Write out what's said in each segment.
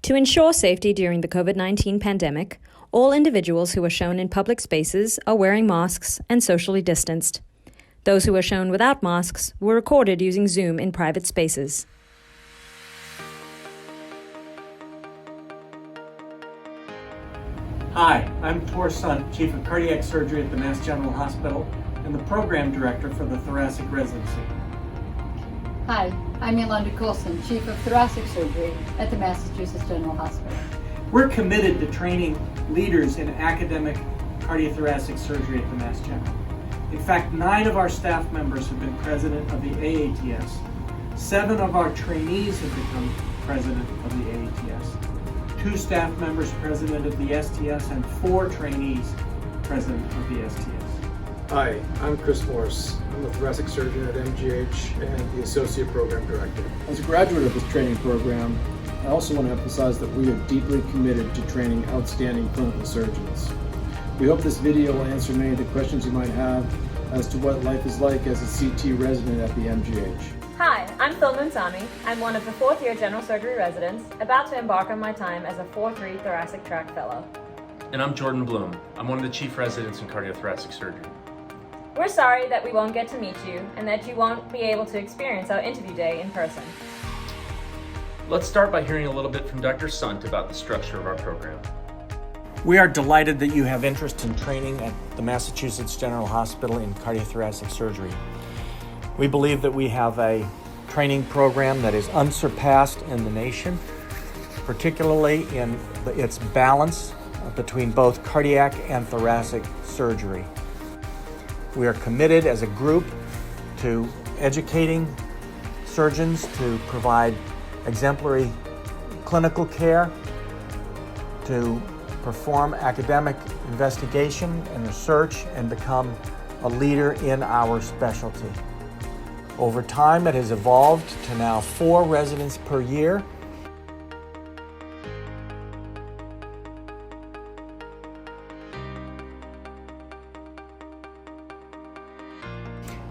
To ensure safety during the COVID-19 pandemic, all individuals who are shown in public spaces are wearing masks and socially distanced. Those who are shown without masks were recorded using Zoom in private spaces. Hi, I'm Tor Sun, Chief of Cardiac Surgery at the Mass General Hospital and the Program Director for the Thoracic Residency. Hi, I'm Yolanda Coulson, Chief of Thoracic Surgery at the Massachusetts General Hospital. We're committed to training leaders in academic cardiothoracic surgery at the Mass General. In fact, 9 of our staff members have been president of the AATS. 7 of our trainees have become president of the AATS. 2 staff members president of the STS and 4 trainees president of the STS. Hi, I'm Chris Morse. I'm a thoracic surgeon at MGH and the Associate Program Director. As a graduate of this training program, I also want to emphasize that we are deeply committed to training outstanding clinical surgeons. We hope this video will answer many of the questions you might have as to what life is like as a CT resident at the MGH. Hi, I'm Phil Munsoni. I'm one of the 4th-year general surgery residents, about to embark on my time as a 4-3 thoracic tract fellow. And I'm Jordan Bloom. I'm one of the chief residents in cardiothoracic surgery. We're sorry that we won't get to meet you and that you won't be able to experience our interview day in person. Let's start by hearing a little bit from Dr. Sunt about the structure of our program. We are delighted that you have interest in training at the Massachusetts General Hospital in cardiothoracic surgery. We believe that we have a training program that is unsurpassed in the nation, particularly in its balance between both cardiac and thoracic surgery. We are committed as a group to educating surgeons to provide exemplary clinical care, to perform academic investigation and research, and become a leader in our specialty. Over time, it has evolved to now 4 residents per year.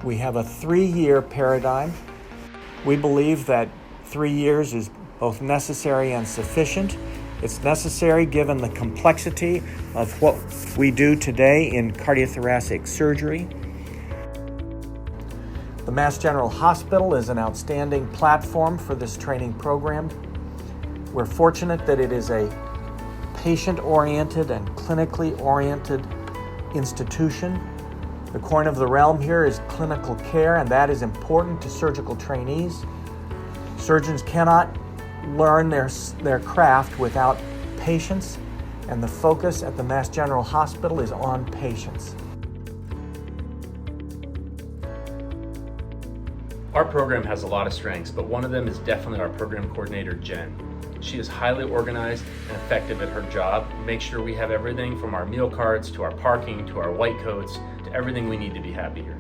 We have a 3-year paradigm. We believe that 3 years is both necessary and sufficient. It's necessary given the complexity of what we do today in cardiothoracic surgery. The Mass General Hospital is an outstanding platform for this training program. We're fortunate that it is a patient-oriented and clinically oriented institution. The coin of the realm here is clinical care, and that is important to surgical trainees. Surgeons cannot learn their craft without patients, and the focus at the Mass General Hospital is on patients. Our program has a lot of strengths, but one of them is definitely our program coordinator, Jen. She is highly organized and effective at her job. Make sure we have everything from our meal cards to our parking to our white coats to everything we need to be happy here.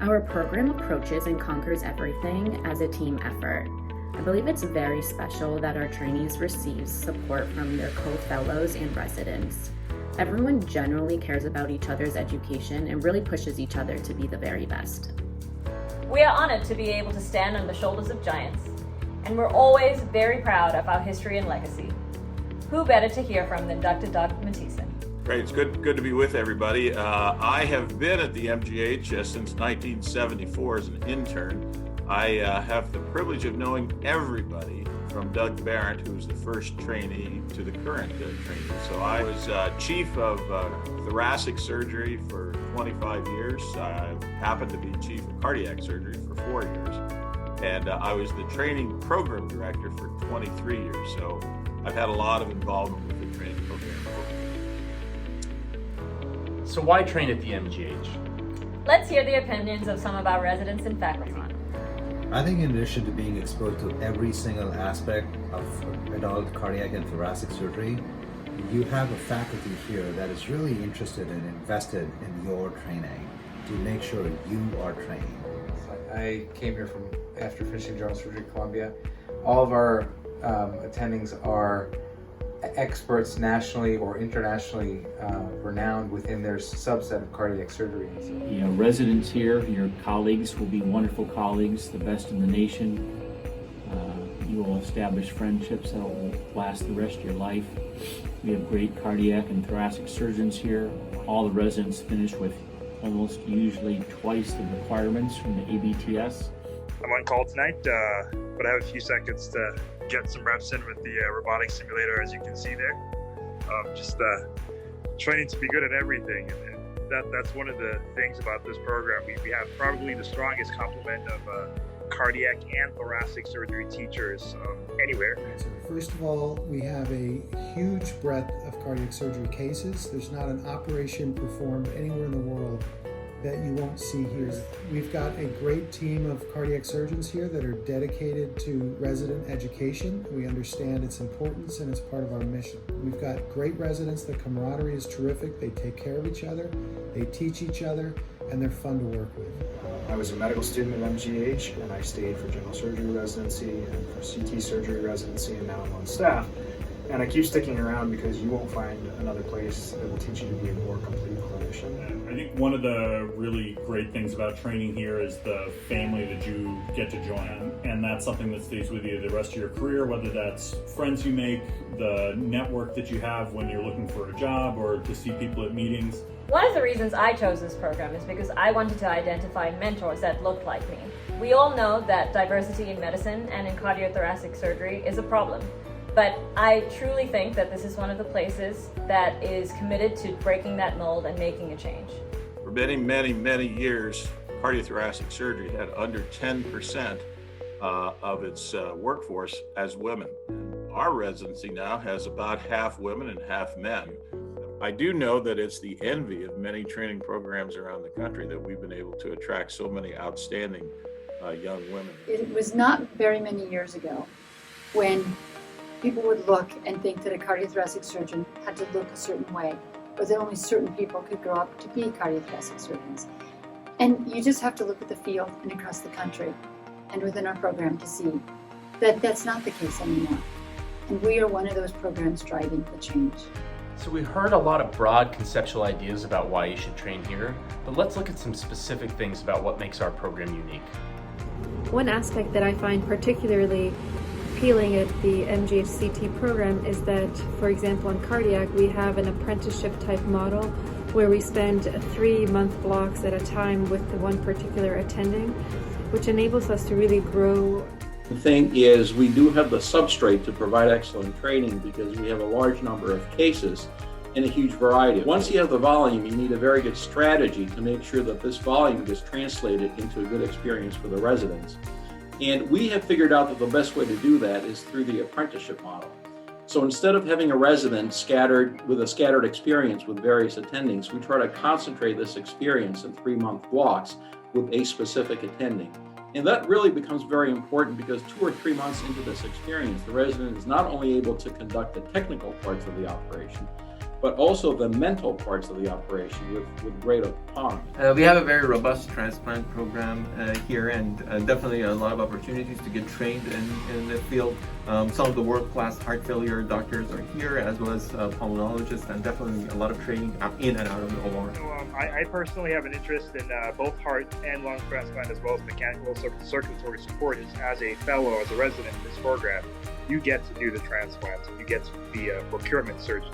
Our program approaches and conquers everything as a team effort. I believe it's very special that our trainees receive support from their co-fellows and residents. Everyone generally cares about each other's education and really pushes each other to be the very best. We are honored to be able to stand on the shoulders of giants, and we're always very proud of our history and legacy. Who better to hear from than Dr. Doug Mathieson? Great, it's good to be with everybody. I have been at the MGH since 1974 as an intern. I have the privilege of knowing everybody from Doug Barrett, who's the first trainee, to the current trainee. So I was chief of thoracic surgery for 25 years. I happened to be chief of cardiac surgery for 4 years. And I was the training program director for 23 years. So I've had a lot of involvement with the training program. So why train at the MGH? Let's hear the opinions of some of our residents and faculty. I think in addition to being exposed to every single aspect of adult cardiac and thoracic surgery, you have a faculty here that is really interested and invested in your training to make sure you are trained. I came here after finishing general surgery at Columbia. All of our attendings are experts nationally or internationally renowned within their subset of cardiac surgery. You know, residents here, your colleagues will be wonderful colleagues, the best in the nation. You will establish friendships that will last the rest of your life. We have great cardiac and thoracic surgeons here. All the residents finish with almost usually twice the requirements from the ABTS. I'm on call tonight, but I have a few seconds to get some reps in with the robotic simulator, as you can see there. Just training to be good at everything, and that's one of the things about this program. We have probably the strongest complement of cardiac and thoracic surgery teachers anywhere. So first of all, we have a huge breadth of cardiac surgery cases. There's not an operation performed anywhere in the world that you won't see here. We've got a great team of cardiac surgeons here that are dedicated to resident education. We understand its importance and it's part of our mission. We've got great residents. The camaraderie is terrific. They take care of each other, they teach each other, and they're fun to work with. I was a medical student at MGH, and I stayed for general surgery residency and for CT surgery residency, and now I'm on staff. And I keep sticking around because you won't find another place that will teach you to be a more complete clinician. I think one of the really great things about training here is the family that you get to join. And that's something that stays with you the rest of your career, whether that's friends you make, the network that you have when you're looking for a job, or to see people at meetings. One of the reasons I chose this program is because I wanted to identify mentors that looked like me. We all know that diversity in medicine and in cardiothoracic surgery is a problem. But I truly think that this is one of the places that is committed to breaking that mold and making a change. For many, many, many years, cardiothoracic surgery had under 10% of its workforce as women. Our residency now has about half women and half men. I do know that it's the envy of many training programs around the country that we've been able to attract so many outstanding young women. It was not very many years ago when people would look and think that a cardiothoracic surgeon had to look a certain way, or that only certain people could grow up to be cardiothoracic surgeons. And you just have to look at the field and across the country and within our program to see that that's not the case anymore. And we are one of those programs driving the change. So we heard a lot of broad conceptual ideas about why you should train here, but let's look at some specific things about what makes our program unique. One aspect that I find particularly appealing at the MGH-CT program is that, for example, in cardiac, we have an apprenticeship type model where we spend 3-month blocks at a time with the one particular attending, which enables us to really grow. The thing is, we do have the substrate to provide excellent training because we have a large number of cases in a huge variety. Once you have the volume, you need a very good strategy to make sure that this volume gets translated into a good experience for the residents. And we have figured out that the best way to do that is through the apprenticeship model. So instead of having a resident scattered with a scattered experience with various attendings, we try to concentrate this experience in 3-month blocks with a specific attending. And that really becomes very important because 2 or 3 months into this experience, the resident is not only able to conduct the technical parts of the operation, but also the mental parts of the operation with great autonomy. We have a very robust transplant program here, and definitely a lot of opportunities to get trained in the field. Some of the world-class heart failure doctors are here, as well as pulmonologists, and definitely a lot of training in and out of the OR. I personally have an interest in both heart and lung transplant, as well as mechanical circulatory support. As a fellow, as a resident in this program, you get to do the transplants, and you get to be a procurement surgeon.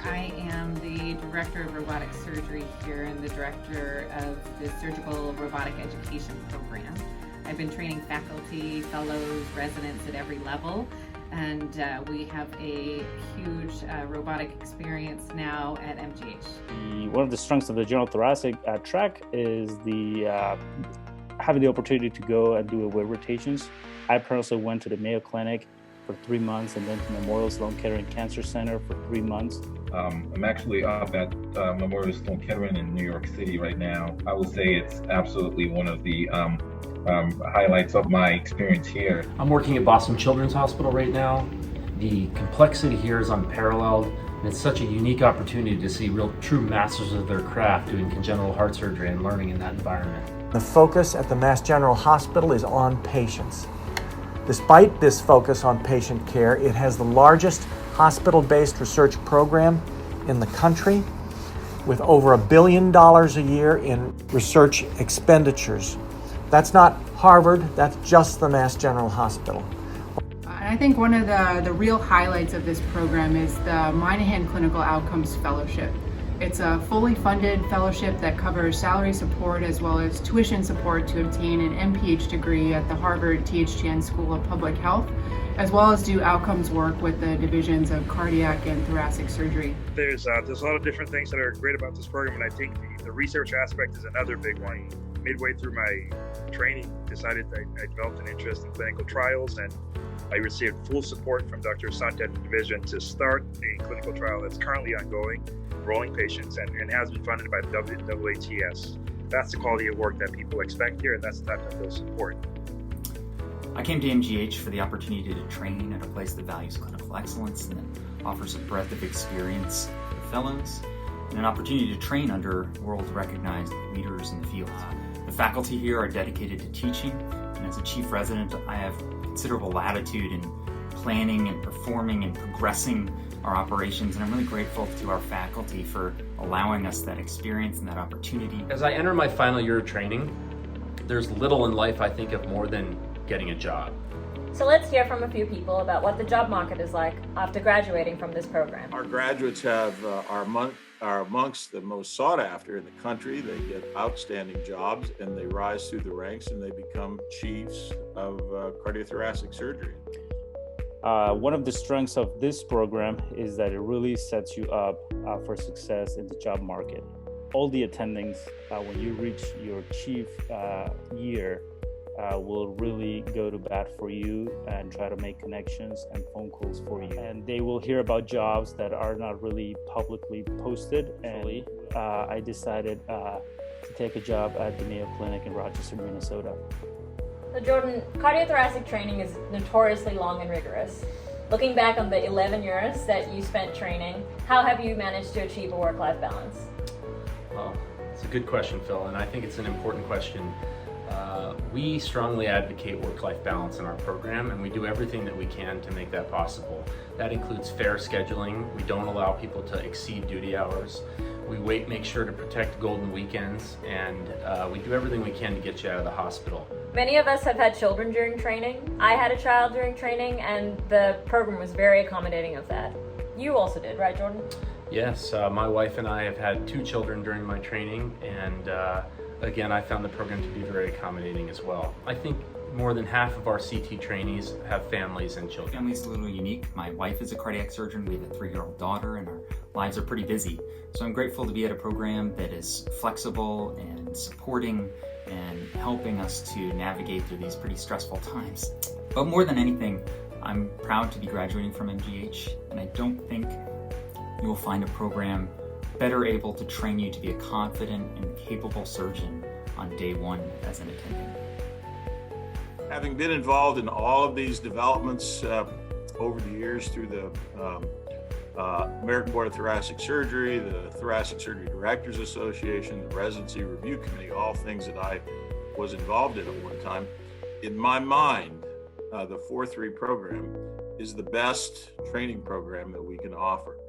I am the Director of Robotic Surgery here and the Director of the Surgical Robotic Education Program. I've been training faculty, fellows, residents at every level, and we have a huge robotic experience now at MGH. One of the strengths of the general thoracic track is the having the opportunity to go and do away rotations. I personally went to the Mayo Clinic for 3 months and then to Memorial Sloan Kettering Cancer Center for 3 months. I'm actually up at Memorial Sloan Kettering in New York City right now. I would say it's absolutely one of the highlights of my experience here. I'm working at Boston Children's Hospital right now. The complexity here is unparalleled, and it's such a unique opportunity to see real true masters of their craft doing congenital heart surgery and learning in that environment. The focus at the Mass General Hospital is on patients. Despite this focus on patient care, it has the largest hospital-based research program in the country with over $1 billion a year in research expenditures. That's not Harvard, that's just the Mass General Hospital. I And I think one of the real highlights of this program is the Moynihan Clinical Outcomes Fellowship. It's a fully funded fellowship that covers salary support as well as tuition support to obtain an MPH degree at the Harvard T.H. Chan School of Public Health, as well as do outcomes work with the divisions of cardiac and thoracic surgery. There's a lot of different things that are great about this program, and I think the research aspect is another big one. Midway through my training, I developed an interest in clinical trials, and I received full support from Dr. Sant at the division to start a clinical trial that's currently ongoing, enrolling patients, and has been funded by the AATS. That's the quality of work that people expect here, and that's the type that they'll support. I came to MGH for the opportunity to train at a place that values clinical excellence and that offers a breadth of experience for fellows, and an opportunity to train under world-recognized leaders in the field. The faculty here are dedicated to teaching, and as a chief resident, I have considerable latitude in planning and performing and progressing our operations, and I'm really grateful to our faculty for allowing us that experience and that opportunity. As I enter my final year of training, there's little in life I think of more than getting a job. So let's hear from a few people about what the job market is like after graduating from this program. Our graduates are amongst the most sought after in the country. They get outstanding jobs and they rise through the ranks and they become chiefs of cardiothoracic surgery. One of the strengths of this program is that it really sets you up for success in the job market. All the attendings, when you reach your chief year, will really go to bat for you and try to make connections and phone calls for you. And they will hear about jobs that are not really publicly posted. And I decided to take a job at the Mayo Clinic in Rochester, Minnesota. So Jordan, cardiothoracic training is notoriously long and rigorous. Looking back on the 11 years that you spent training, how have you managed to achieve a work-life balance? Well, it's a good question, Phil, and I think it's an important question. We strongly advocate work-life balance in our program, and we do everything that we can to make that possible. That includes fair scheduling. We don't allow people to exceed duty hours. We make sure to protect golden weekends, and we do everything we can to get you out of the hospital. Many of us have had children during training. I had a child during training, and the program was very accommodating of that. You also did, right, Jordan? Yes, my wife and I have had 2 children during my training, and again, I found the program to be very accommodating as well. I think more than half of our CT trainees have families and children. Family's a little unique. My wife is a cardiac surgeon. We have a 3-year-old daughter, and our lives are pretty busy. So I'm grateful to be at a program that is flexible and supporting and helping us to navigate through these pretty stressful times. But more than anything, I'm proud to be graduating from MGH, and I don't think you will find a program better able to train you to be a confident and capable surgeon on day 1 as an attending. Having been involved in all of these developments over the years through the American Board of Thoracic Surgery, the Thoracic Surgery Directors Association, the Residency Review Committee, all things that I was involved in at one time, in my mind, the 4-3 program is the best training program that we can offer.